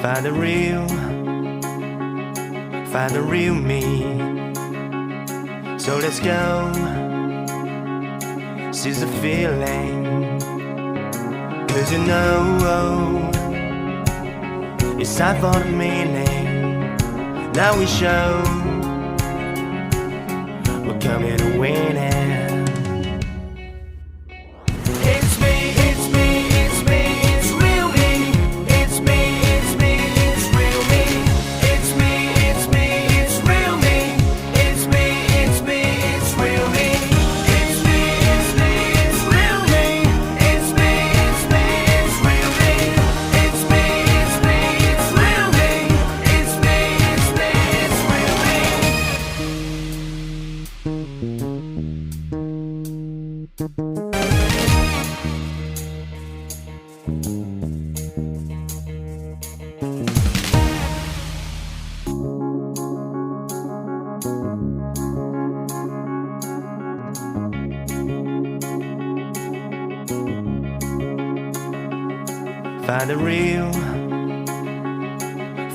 Find the real me. So let's go, seize the feeling. 'Cause you know it's time for the meaning. Now we show we're coming to win it.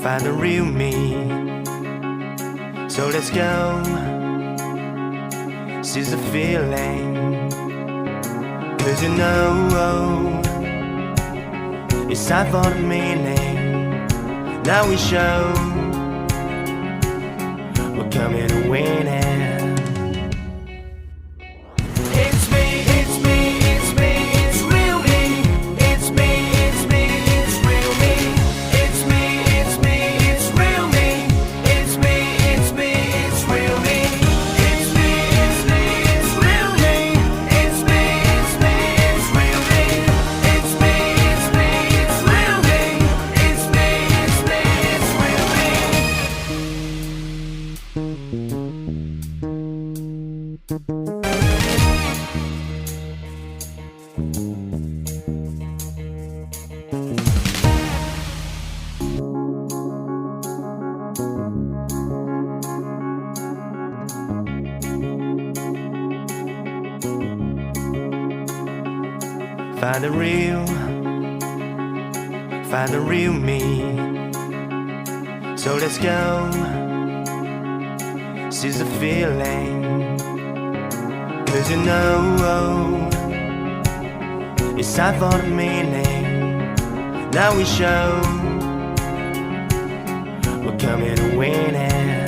Find the real me. So let's go, seize the feeling. 'Cause you know it's time for the meaning. Now we show we're coming to win it. Find the real me. So let's go, seize the feeling. 'Cause you know it's time for the meaning. Now we show we're coming to win it.